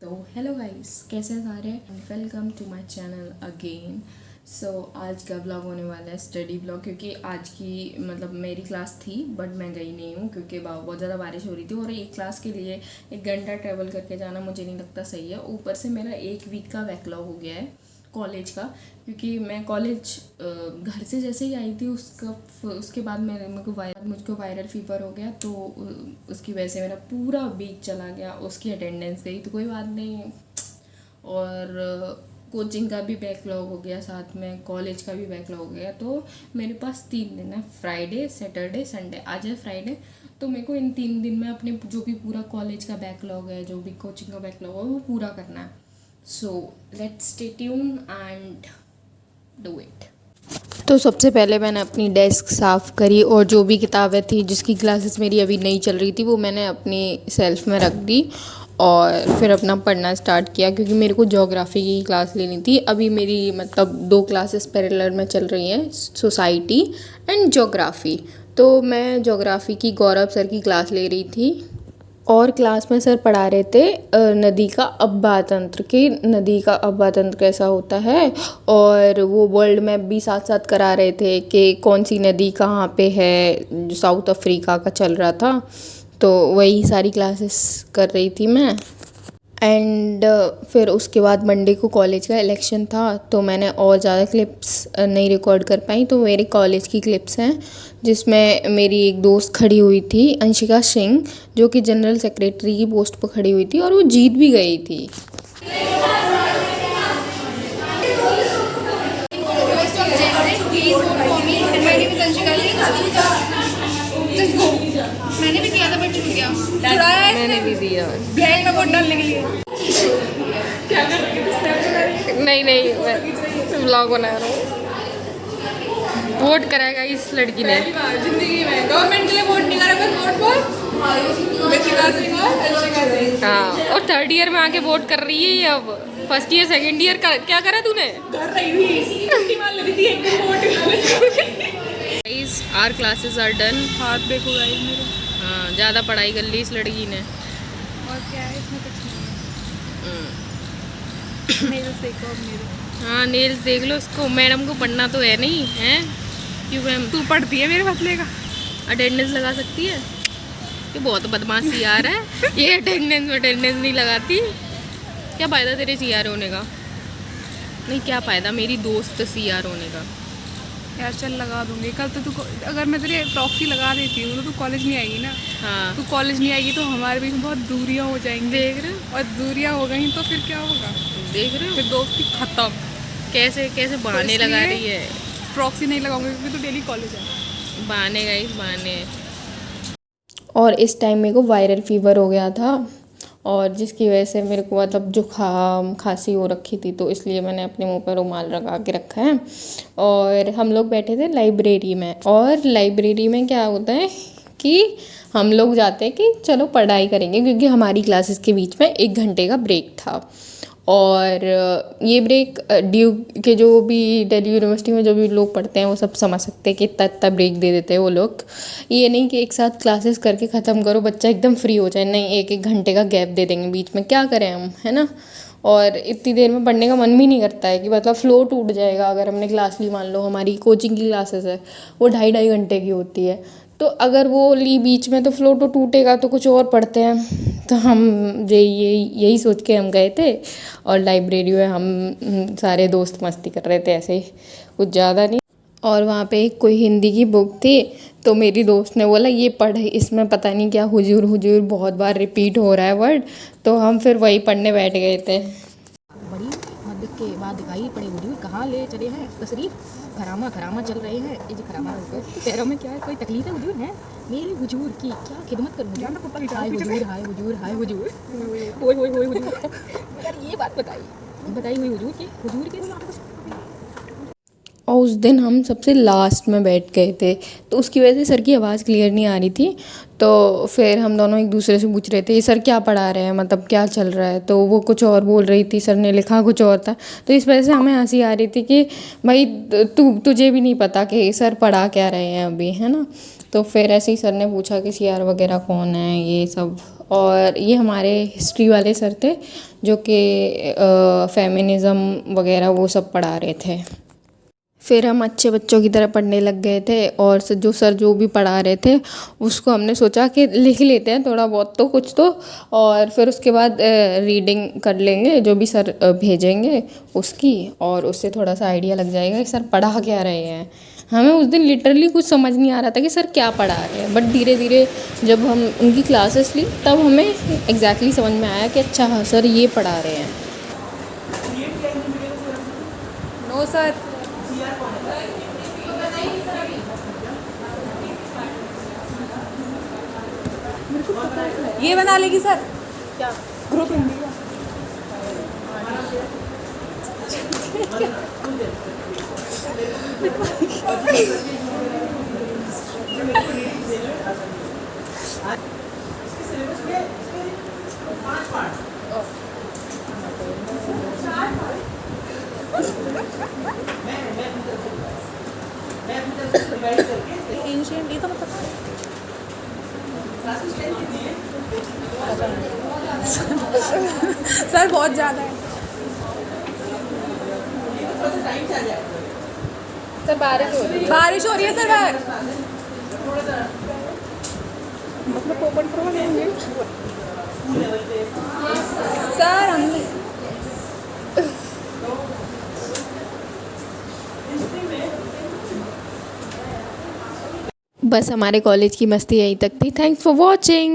तो hello guys, कैसे हैं सारे and welcome to my channel again. So आज का ब्लॉग होने वाला है स्टडी ब्लॉग, क्योंकि आज की मेरी क्लास थी बट मैं गई नहीं हूँ क्योंकि बहुत ज़्यादा बारिश हो रही थी और एक क्लास के लिए 1 घंटा ट्रैवल करके जाना मुझे नहीं लगता सही है। ऊपर से मेरा 1 वीक का बैकलॉग हो गया है कॉलेज का, क्योंकि मैं कॉलेज घर से जैसे ही आई थी उसके बाद मुझको वायरल फीवर हो गया, तो उसकी वजह से मेरा पूरा वीक चला गया, उसकी अटेंडेंस गई। तो कोई बात नहीं। और कोचिंग का भी बैकलॉग हो गया, साथ में कॉलेज का भी बैकलॉग हो गया। तो मेरे पास 3 दिन है, फ्राइडे सैटरडे संडे। आज है फ्राइडे, तो मेरे को इन 3 दिन में अपने जो भी पूरा कॉलेज का बैकलॉग है, जो भी कोचिंग का बैकलॉग है, वो पूरा करना है। So let's stay tune and do it. तो सबसे पहले मैंने अपनी डेस्क साफ़ करी और जो भी किताबें थी जिसकी क्लासेस मेरी अभी नहीं चल रही थी वो मैंने अपनी सेल्फ में रख दी और फिर अपना पढ़ना स्टार्ट किया, क्योंकि मेरे को ज्योग्राफी की क्लास लेनी थी। अभी मेरी 2 क्लासेस पैरेलल में चल रही हैं, सोसाइटी एंड ज्योग्राफी। तो मैं ज्योग्राफी की गौरव सर की क्लास ले रही थी और क्लास में सर पढ़ा रहे थे नदी का अब्बा तंत्र, कि नदी का अब्बा तंत्र कैसा होता है, और वो वर्ल्ड मैप भी साथ साथ करा रहे थे कि कौन सी नदी कहाँ पे है, जो साउथ अफ्रीका का चल रहा था। तो वही सारी क्लासेस कर रही थी मैं। एंड फिर उसके बाद मंडे को कॉलेज का इलेक्शन था, तो मैंने और ज़्यादा क्लिप्स नहीं रिकॉर्ड कर पाई। तो मेरे कॉलेज की क्लिप्स हैं जिसमें मेरी एक दोस्त खड़ी हुई थी, अंशिका सिंह, जो कि जनरल सेक्रेटरी की पोस्ट पर खड़ी हुई थी और वो जीत भी गई थी। मैंने भी दिया था बट छूट गया। मैंने भी दिया। ब्लैक में वोट डालने के लिए क्या कर रही है? नहीं मैं व्लॉग बना रहा हूँ। वोट कराएगा इस लड़की ने जिंदगी में गवर्नमेंट के लिए वोट नहीं करा, बस वोट फॉर अंशिका सिंह और अंशिका सिंह। हाँ, और 3rd ईयर में आके वोट कर रही है ये। अब 1st ईयर 2nd ईयर का क्या करा तूने? कर रही थी छुट्टी मान लेती थी, एक दिन vote Guys, our classes are done। हाथ देखो गाइस मेरे। हाँ, ज़्यादा पढ़ाई कर ली इस लड़की ने। और क्या है इसमें, कुछ नहीं है। नेल्स देखो अब मेरे। हाँ, नेल्स देख लो इसको। मैडम को पढ़ना तो है नहीं है? क्यों मैम? तू पढ़ती है मेरे बदले का? अटेंडेंस लगा सकती है? ये बहुत बदमाश CR है ये। अटेंडेंस नहीं लगाती। क्या फ़ायदा तेरे CR होने का? नहीं, क्या फ़ायदा मेरी दोस्त CR होने का? यार चल लगा दूंगी कल। तो तू अगर मैं तेरी प्रॉक्सी लगा देती हूँ तो तू कॉलेज नहीं आएगी ना। हाँ, तू कॉलेज नहीं आएगी तो हमारे बीच में बहुत दूरियां हो जाएंगी। देख रहे हो? और दूरियां हो गई तो फिर क्या होगा? देख रहे हो फिर दोस्ती खत्म। कैसे कैसे बहाने लगा रही है। प्रॉक्सी नहीं लगाऊंगी क्योंकि तू डेली कॉलेज है। बहाने गाइस, बहाने। और इस टाइम मेरे को वायरल फीवर हो गया था, और जिसकी वजह से मेरे को जुकाम खांसी हो रखी थी, तो इसलिए मैंने अपने मुंह पर रुमाल लगा के रखा है। और हम लोग बैठे थे लाइब्रेरी में, और लाइब्रेरी में क्या होता है कि हम लोग जाते हैं कि चलो पढ़ाई करेंगे, क्योंकि हमारी क्लासेस के बीच में 1 घंटे का ब्रेक था। और ये ब्रेक ड्यू के जो भी दिल्ली यूनिवर्सिटी में जो भी लोग पढ़ते हैं वो सब समझ सकते हैं कि इतना इतना ब्रेक दे देते हैं वो लोग। ये नहीं कि एक साथ क्लासेस करके ख़त्म करो, बच्चा एकदम फ्री हो जाए। नहीं, 1 घंटे का गैप दे देंगे बीच में, क्या करें हम, है ना। और इतनी देर में पढ़ने का मन भी नहीं करता है, कि फ्लो टूट जाएगा। अगर हमने क्लास ली, मान लो हमारी कोचिंग की क्लासेस है वो 2.5 घंटे की होती है, तो अगर वो ली बीच में तो फ्लो तो टूटेगा, तो कुछ और पढ़ते हैं। तो हम यही सोच के हम गए थे, और लाइब्रेरी में हम सारे दोस्त मस्ती कर रहे थे, ऐसे ही, कुछ ज़्यादा नहीं। और वहाँ पे कोई हिंदी की बुक थी, तो मेरी दोस्त ने बोला ये पढ़, इसमें पता नहीं क्या हुजूर हुजूर बहुत बार रिपीट हो रहा है वर्ड, तो हम फिर वही पढ़ने बैठ गए थे। बड़ी मदद के बाद दिखाई पड़े हुजूर कहाँ ले चले हैं तशरीफ, खरामा खरामा चल रहे हैं। ये जो खरामा पैरों में क्या है, कोई तकलीफ है हुजूर? है मेरे हुजूर की क्या खिदमत करूँ? हाय हुजूर, हाय हुजूर, हाय हुजूर, ओए ओए ओए हुजूर। यार ये बात बताई हुई हुजूर के। और उस दिन हम सबसे लास्ट में बैठ गए थे, तो उसकी वजह से सर की आवाज़ क्लियर नहीं आ रही थी। तो फिर हम दोनों एक दूसरे से पूछ रहे थे ये सर क्या पढ़ा रहे हैं, क्या चल रहा है। तो वो कुछ और बोल रही थी, सर ने लिखा कुछ और था। तो इस वजह से हमें हंसी आ रही थी कि भाई तुझे भी नहीं पता कि सर पढ़ा क्या रहे हैं अभी, है ना। तो फिर ऐसे ही सर ने पूछा कि CR वगैरह कौन है, ये सब। और ये हमारे हिस्ट्री वाले सर थे जो कि फेमिनिज़्म वगैरह वो सब पढ़ा रहे थे। फिर हम अच्छे बच्चों की तरह पढ़ने लग गए थे और जो सर जो भी पढ़ा रहे थे उसको हमने सोचा कि लिख लेते हैं थोड़ा बहुत तो कुछ तो, और फिर उसके बाद रीडिंग कर लेंगे जो भी सर भेजेंगे उसकी, और उससे थोड़ा सा आइडिया लग जाएगा कि सर पढ़ा क्या रहे हैं। हमें उस दिन लिटरली कुछ समझ नहीं आ रहा था कि सर क्या पढ़ा रहे हैं, बट धीरे धीरे जब हम उनकी क्लासेस ली तब हमें एग्जैक्टली समझ में आया कि अच्छा हाँ सर ये पढ़ा रहे हैं। No sir. ये बना लेगी सर क्या ग्रुप हिंदी का। एंशिएंट ये तो मतलब सर बहुत ज़्यादा है सर बारिश हो रही है सर बाहर। मतलब ओपन करो नहीं सर हम बस हमारे कॉलेज की मस्ती यहीं तक थी। Thanks for watching.